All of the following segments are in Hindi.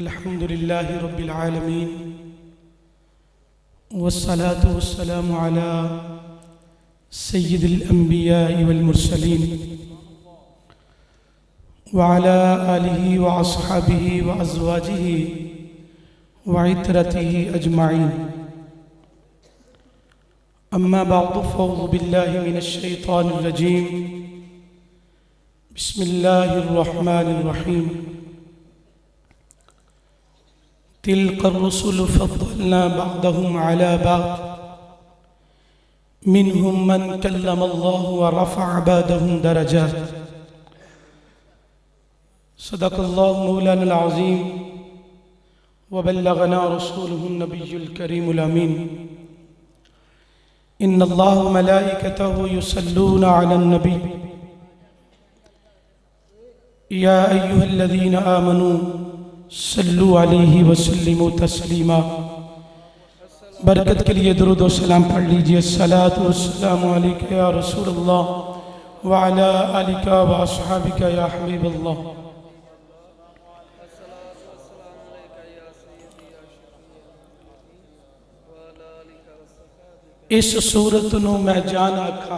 अल्हम्दुलिल्लाहि रब्बिल आलमीन वस्सलातु वस्सलामु अला सय्यिदिल अंबिया'i वल मुरसलीन व अला आलिहि व अस्हाबिहि व अज़वाजिहि व इत्रतिहि अजमाइन। अम्मा बअदु फ़अऊज़ु बिल्लाहि मिनश शैतानिर रजीम। बिस्मिल्लाहिर रहमानिर रहीम। तिल्कर रुसुलु फ़द्दलना बअदहुम अला बअद मिनहुम मन कल्लमल्लाहु व रफ़अ बअदहुम दरजात। सदक़ल्लाहु मौलाना अज़ीम व बल्लगना रसूलुहुन नबियुल करीमुल अमीन। इन्नल्लाह व मलाइकतहु युसल्लूना अलन नबी या अय्युहल्लज़ीना आमनू सल्लु अलैहि व सल्लिमू तस्लीमा। बरकत के लिए दुरूद व सलाम पढ़ लीजिए। अस्सलातु वस्सलामु अलैका या रसूलल्लाह व अला आलिका व अस्हाबिका या हबीबल्लाह। इस सूरत नू मैं जान आखा,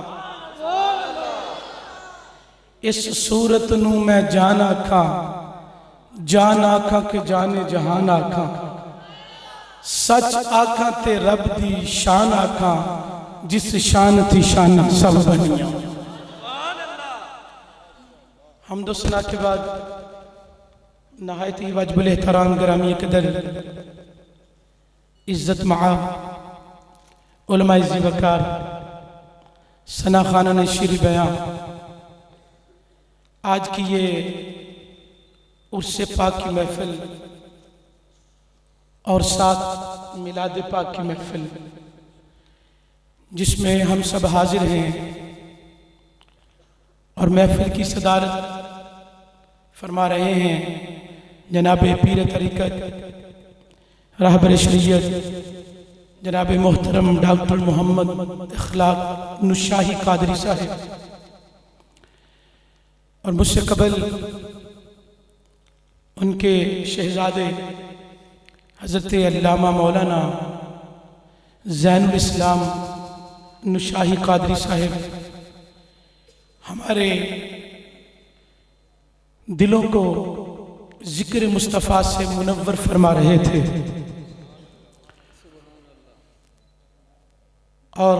इस सूरत नू मैं जान आखा, जान आखा के जाने जहान आखा, सच आखा ते रब दी शान आखा, जिस शान थी शाना सब बनिया। हम्दो सना के बाद नहायत ही वाजिबुल एहतराम ग्रामी कदर इज्जत मआब उलमा ज़िवकार सना खाना शीरी बयां, आज की ये उर्से पाक की महफिल और साथ मिलाद पाक की महफिल जिसमें हम सब हाजिर हैं और महफिल की सदारत फरमा रहे हैं जनाब पीर तरीक़त रहबर शरीयत जनाब मोहतरम डॉक्टर मोहम्मद इखलाक नुशाही कादरी साहब, और मुझसे कबल उनके शहजादे हज़रत अल्लामा मौलाना ज़ैनुल इस्लाम नुशाही कादरी साहब हमारे दिलों को ज़िक्र मुस्तफ़ा से मुनव्वर फरमा रहे थे। और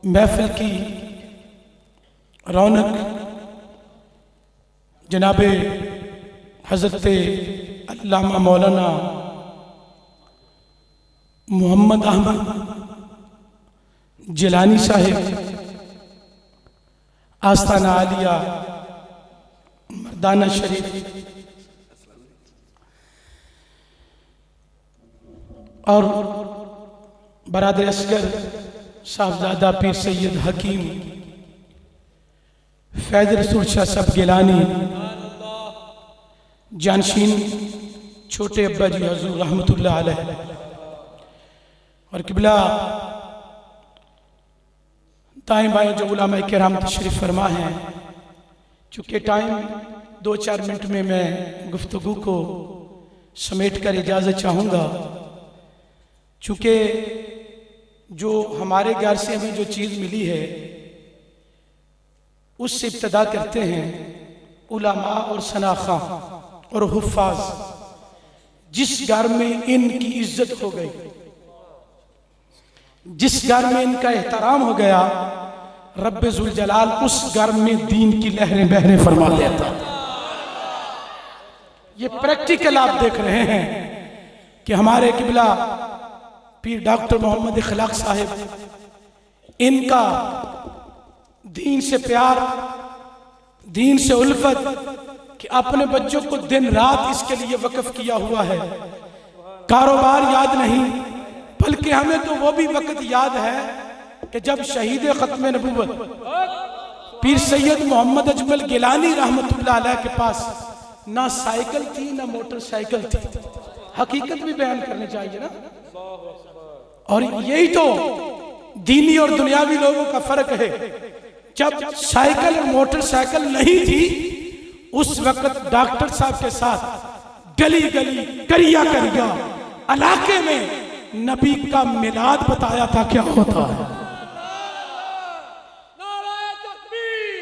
महफिल की रौनक जनाबे हज़रत अल्लामा मौलाना मोहम्मद अहमद जिलानी साहिब आस्ताना आलिया मर्दाना शरीफ और बरादर असगर साहबजादा पीर सैयद हकीम फैज़ रसूल शाह साहब गिलानी जानशीन छोटे अब्बा जी हजूर रहमतुल्लाह अलैह, और किबला दाएं बाएं जो उलमा किराम तशरीफ़ फरमा हैं। चूँकि टाइम 2-4 मिनट में मैं गुफ्तगू को समेट कर इजाज़त चाहूँगा, चूँकि जो हमारे घर से हमें जो चीज़ मिली है उससे इब्तदा करते हैं। उलमा और सनाखा और हुफ़ाज़, जिस घर में इनकी इज्जत हो गई, जिस घर में इनका एहतराम हो गया, रब्बे ज़ुल जलाल उस घर में दीन की लहरें बहरें फरमा देता। ये प्रैक्टिकल आप देख रहे हैं कि हमारे किबला पीर डॉक्टर मोहम्मद इखलाक साहिब, इनका दीन से प्यार, दीन से उल्फत कि अपने बच्चों को दिन रात इसके लिए वक्फ किया हुआ है। कारोबार याद नहीं, बल्कि हमें तो वो भी वक्त याद है कि जब शहीद ख़त्म नबूवत पीर सैयद मोहम्मद अजमल गिलानी रहमतुल्लाह अलैह के पास ना साइकिल थी ना मोटरसाइकिल थी। हकीकत भी बयान करनी चाहिए ना। और यही तो दीनी और दुनियावी लोगों का फर्क है। जब साइकिल और मोटरसाइकिल नहीं थी, उस वक्त डॉक्टर साहब के साथ गली गली करिया करिया इलाके में नबी का मिलाद बताया था क्या होता है।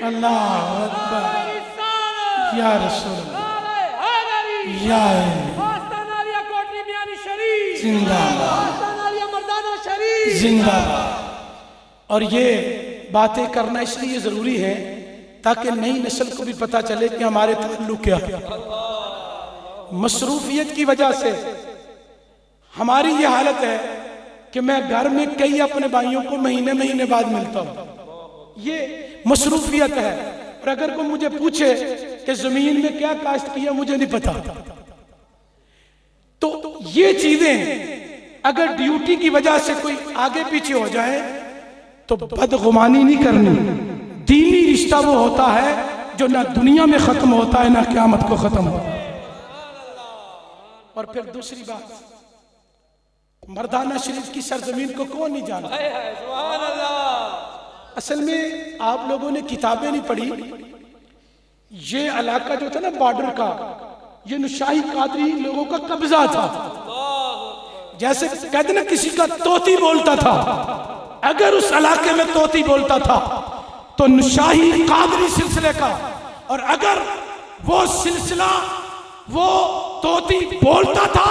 अल्लाह अकबर या रसूल या जिंदाबाद जिंदाबाद। और ये बातें करना इसलिए जरूरी है ताकि नई नस्ल को भी पता चले कि हमारे ताल्लुक क्या है। मसरूफियत की वजह से हमारी ये हालत है कि मैं घर में कई अपने भाइयों को महीने महीने बाद मिलता हूं। ये मसरूफियत है। और अगर कोई मुझे पूछे कि जमीन में क्या काश्त किया, मुझे नहीं पता। तो ये चीजें अगर ड्यूटी की वजह से कोई आगे पीछे हो जाए तो बदगुमानी नहीं करनी। दीनी रिश्ता वो होता है जो ना दुनिया में खत्म होता है ना क़यामत को खत्म होता है। और फिर दूसरी बात, मर्दाना शरीफ की सरजमीन को कौन नहीं जानता। असल में आप लोगों ने किताबें नहीं पढ़ी। ये इलाका जो था ना बॉर्डर का, ये नुशाही कादरी लोगों का कब्जा था। जैसे कहते ना किसी का तोती बोलता था, अगर उस इलाके में तोती बोलता था तो नुशाही कादरी सिलसिले का, और अगर वो सिलसिला वो तोती बोलता था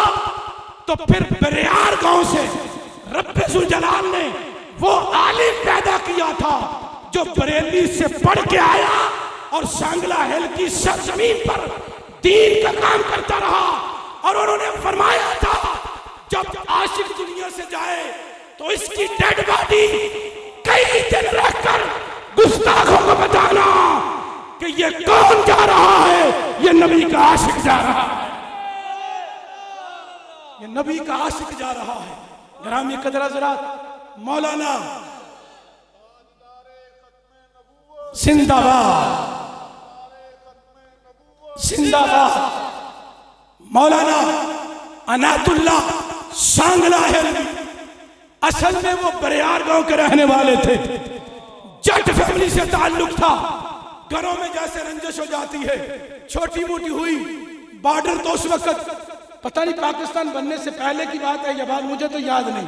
तो फिर बरियार गांव से रब्बे जुल जलाल ने वो आलिम पैदा किया था जो बरेली से पढ़ के आया और सांगला हिल की सरजमीन पर दीन का काम करता रहा। और उन्होंने फरमाया था जब आशिक दुनिया से जाए तो इसकी डेड बॉडी कई दिन रखकर गुस्ताखों को बताना कि ये कौन जा रहा है, ये नबी का आशिक जा रहा है, ये नबी का आशिक जा रहा है। ग्रामी कदर हज़रात, मौलाना जिंदाबाद जिंदाबाद, मौलाना अनातुल्लाह सांगला हिल असल में वो बरियार गांव के रहने वाले थे। जट फैमिली से ताल्लुक था। घरों में जैसे रंजिश हो जाती है छोटी मोटी हुई। बॉर्डर तो उस वक्त पता नहीं पाकिस्तान बनने से पहले की बात है या बाद, मुझे तो याद नहीं,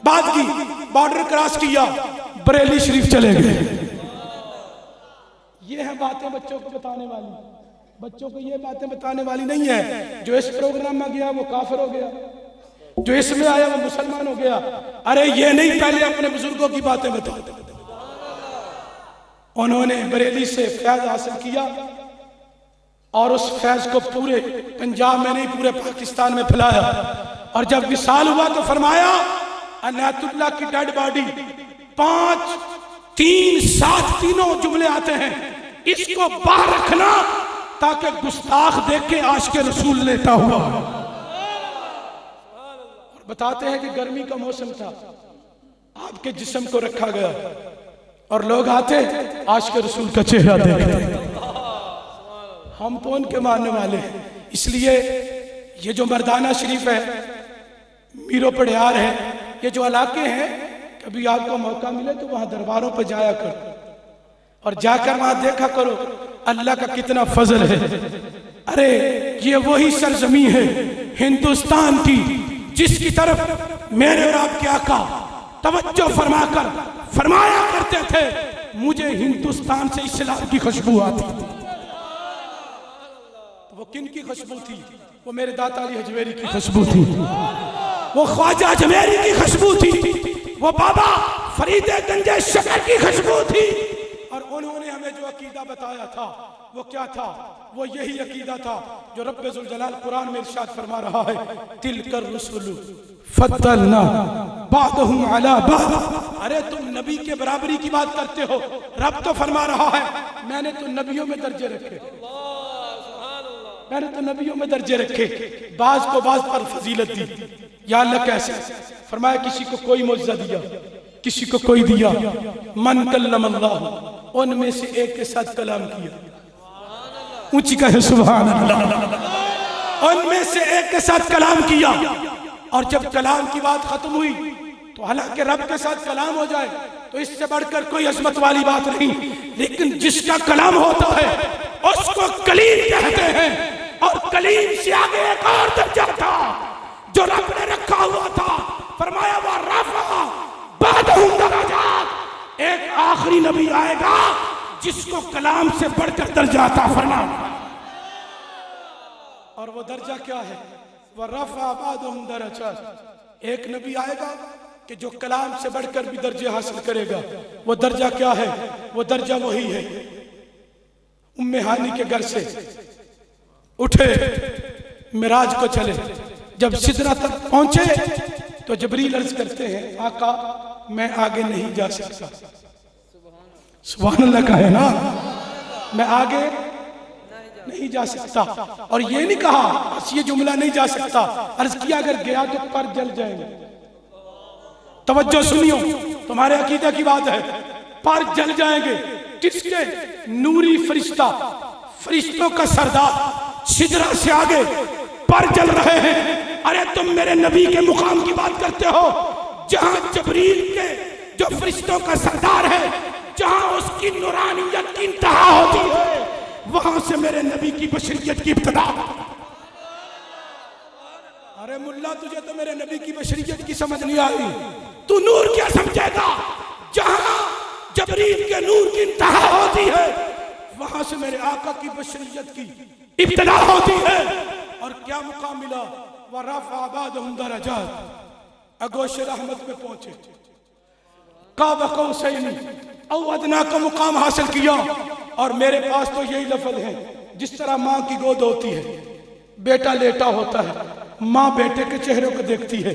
बाद की। बॉर्डर क्रॉस किया, बरेली शरीफ चले गए। ये है बातें बच्चों को बताने वाली। बच्चों को ये बातें बताने वाली नहीं है जो इस प्रोग्राम में गया वो काफिर हो गया, जो इसमें आया वो मुसलमान हो गया। अरे ये नहीं, पहले अपने बुजुर्गों की बातें बताओ। उन्होंने बरेली से फैज हासिल किया और उस फैज को पूरे पंजाब में नहीं पूरे पाकिस्तान में फैलाया। और जब विसाल हुआ तो फरमाया अनातुल्लाह की डेड बॉडी 5, 3, 7 तीनों जुमले आते हैं, इसको बाहर रखना ताकि गुस्ताख देख के आशिक़ रसूल लेता हुआ। और बताते हैं कि गर्मी का मौसम था, आपके जिस्म को रखा गया और लोग आते आशिक़ रसूल का चेहरा देखते। हम तो उनके मानने वाले हैं। इसलिए ये जो मर्दाना शरीफ है, मीरो पड़ियार है, ये जो इलाके हैं, कभी आपको मौका मिले तो वहां दरबारों पर जाया करो और जाकर वहां देखा करो अल्लाह का कितना फजल है। अरे ये वही सरजमीन है हिंदुस्तान की जिसकी तरफ मेरे और आपके आका तवज्जो फरमाकर फरमाया करते थे, मुझे हिंदुस्तान से इस्लाम की खुशबू आती थी। वो किन की खुशबू थी? वो मेरे दाता अली हजवेरी की खुशबू थी, वो ख्वाजा अजमेरी की खुशबू थी, वो बाबा फरीद गंजे शकर की खुशबू थी। और उन्होंने हमें जो अकीदा बताया था वो क्या था? वो यही अकीदा था जो रब्बे जुल जलाल कुरान में इरशाद फरमा रहा है, तिलकर रुसुलु फद्दलना बादहुम अला बाद। अरे तुम नबी के बराबरी की बात करते हो, रब तो फरमा रहा है मैंने तो नबियों में दर्जे रखे, मैंने तो नबियों में दर्जे रखे, बाज को बाज पर फजीलत दी। या अल्लाह कैसे? फरमाया किसी को कोई मौजज़ा दिया, किसी को कोई दिया। मन कल्लमल्लाह, उनमें से एक के साथ कलाम किया। ऊंची कहे सुभान अल्लाह। उनमें से एक के साथ कलाम किया। और जब कलाम की बात खत्म हुई तो हालांकि रब के साथ कलाम हो जाए तो इससे बढ़कर कोई अजमत वाली बात नहीं, लेकिन जिसका कलाम होता है उसको कलीम कहते हैं। और कलीम से आगे एक और दर्जा था जो रब ने रखा हुआ था। फरमाया वह रफा बादहुम दराजात, एक आखिरी नबी आएगा जिसको कलाम से बढ़कर दर्जा अता फरमाया। और वो दर्जा क्या है? वह रफा बादहुम दराजात, एक नबी आएगा कि जो कलाम से बढ़कर भी दर्जे हासिल करेगा। वो दर्जा क्या है? वो दर्जा वही है, उम्मे हानी के घर से उठे, मिराज को चले, जब सिदरा तक पहुंचे तो जबरील अर्ज करते हैं आका मैं आगे नहीं जा सकता। सुभान अल्लाह का है ना, मैं आगे नहीं जा सकता। और ये नहीं कहा बस ये जुमला नहीं जा सकता, अर्ज किया अगर गया तो पर जल जाएंगे। तवज्जो सुनियो, तुम्हारे अकीदा की बात है, पर जल जाएंगे। किसके? नूरी फरिश्ता, फरिश्तों का सरदार सिदरा से आगे पर जल रहे हैं। अरे तुम मेरे नबी के मुकाम की बात करते हो, जहां जबरील के जो फरिश्तों का सरदार है, जहां उसकी नूरानियत की इंतहा होती है, वहां से मेरे नबी की बशरियत की इब्तिदा। अरे मुल्ला तुझे तो मेरे नबी की बशरियत की समझ नहीं आई, तू नूर क्या समझेगा? जहां जबरील के नूर की इंतहा होती है, वहां से मेरे आका की बशरियत की इब्तिदा होती है। और क्या मुकाम मिला? व रफ़अ बादहुम दरजात, अगोश रहमत में पहुंचे, क़ाब क़ौसैन औ अदना का मुकाम हासिल किया। और मेरे पास तो यही लफ्ज़ है, जिस तरह माँ की गोद होती है, बेटा लेटा होता है, माँ बेटे के चेहरे को देखती है,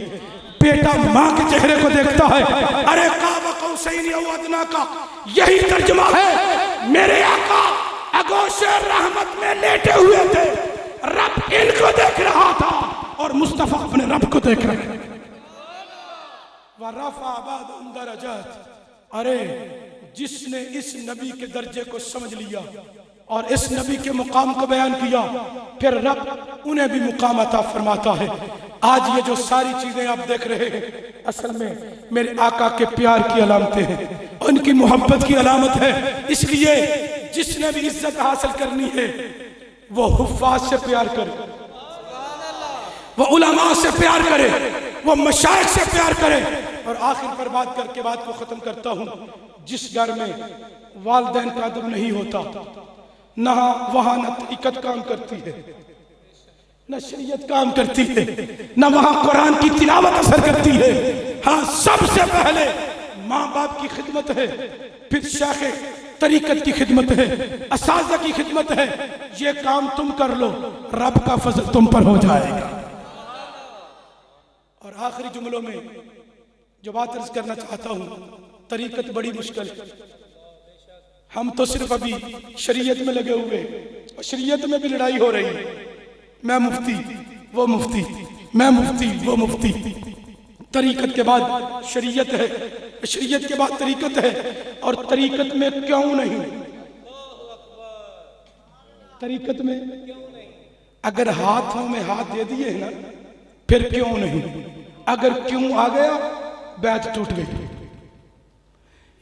बेटा माँ के चेहरे को देखता है। अरे क़ाब क़ौसैन औ अदना का यही तर्जुमा है। मेरे आका अगोश रहमत में लेटे हुए थे, रब इनको देख रहा था और मुस्तफा अपने रब को देख रहे थे। व रफ़अ बादहुम दरजात, अरे जिसने इस नबी के दर्जे को समझ लिया और इस नबी के मुकाम को बयान किया, फिर रब उन्हें भी मुकाम अता फरमाता है। आज ये जो सारी चीजें आप देख रहे हैं, असल में मेरे आका के प्यार की अलामतें हैं, उनकी मोहब्बत की अलामत है। इसलिए जिसने भी इज्जत हासिल करनी है, वो हुफ्फाज से प्यार करे, वो उलमा से प्यार करे, वो मशाइख से प्यार करे। और आखिर पर बात करके बात को खत्म करता हूं, जिस घर में वालिदैन का अदब नहीं होता, ना वहां न तरीकत काम करती है, न शरीयत काम करती है, न वहां कुरान की तिलावत असर करती है। हाँ, सबसे पहले माँ बाप की खिदमत है, फिर शेख तरीकत की खिदमत है, असाज़ा की खिदमत है। ये काम तुम कर लो, रब का फजल तुम पर हो जाएगा। और आखिरी जुमलों में जो बात अर्ज करना चाहता हूं, तरीकत बड़ी मुश्किल है। हम तो सिर्फ अभी शरीयत में लगे हुए, और शरीयत में भी लड़ाई हो रही है, मैं मुफ्ती वो मुफ्ती, मैं मुफ्ती वो मुफ्ती। तरीकत के बाद शरीयत है, शरीयत के बाद तरीकत है, और तरीकत में क्यों नहीं? तरीकत में अगर हाथों में हाथ दे दिए ना, फिर क्यों नहीं? अगर क्यों आ गया, बैत टूट गई।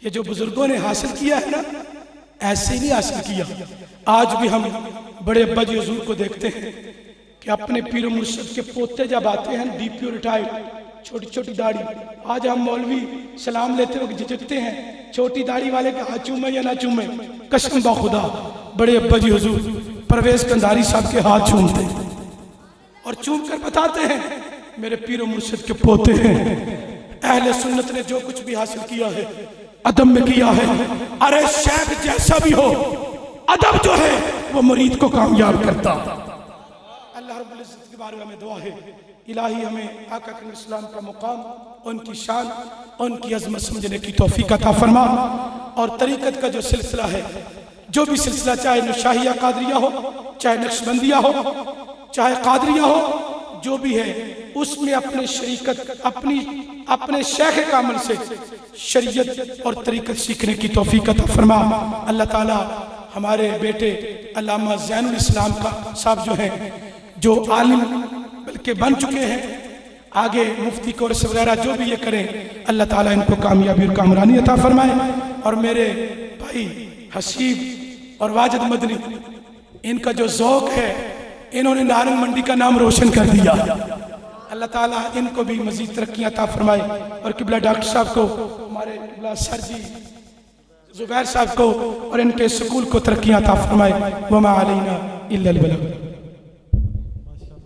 ये जो बुजुर्गों ने हासिल किया है ना, ऐसे ही नहीं हासिल किया। आज भी हम बड़े अब्बा जी हुजूर को देखते हैं कि अपने पीर मुर्शिद के पोते जब आते हैं, डीपीओ रिटायर्ड, छोटी छोटी दाढ़ी। आज हम मौलवी सलाम लेते वक्त झिझकते हैं, छोटी दाढ़ी वाले के हाथ चूमे या ना चूमे। कसम बा खुदा, बड़े अब्बा जी हुजूर परवेज कंधारी साहब के हाथ चूमते और चूम कर बताते हैं मेरे पीर मुर्शिद के पोते हैं। अहले सुन्नत ने जो कुछ भी हासिल किया है, अदब में किया है। अरे शेख जैसा भी हो, अदब जो है वो मुरीद को कामयाब करता। अल्लाह रब्बुल इज्जत के बारे में हमें दुआ है, इलाही हमें आका के इस्लाम का मुकाम, उनकी शान, उनकी अजमत समझने की तौफीक अता फरमा। और तरीकत का जो सिलसिला है, जो भी सिलसिला, चाहे नशाहिया कादरिया हो, चाहे नक्शबंदिया हो, चाहे कादरिया हो, जो भी है, उसमें अपने शरीकत, अपने शेख कामल से शरीयत और तरीकत सीखने की तौफीक अता फरमा। अल्लाह ताला हमारे बेटे अल्लामा ज़ैनुल इस्लाम का साहब जो हैं, जो आलिम बल्कि बन चुके हैं, आगे मुफ्ती कोर्स वगैरह जो भी ये करें, अल्लाह ताला इनको कामयाबी और कामरानी अता फरमाए। और मेरे भाई हसीब और वाजिद मदनी, इनका जो ज़ौक़ है इन्होंने नारंग मंडी का नाम रोशन कर दिया। अल्लाह ताला इनको भी मजीद तरक्कियां अता फरमाए और किबला डॉक्टर साहब को, हमारे किबला सर जी जुबैर साहब को और इनके स्कूल को तरक्कियां अता फरमाए। वमा अलैना इल्लल बलाग।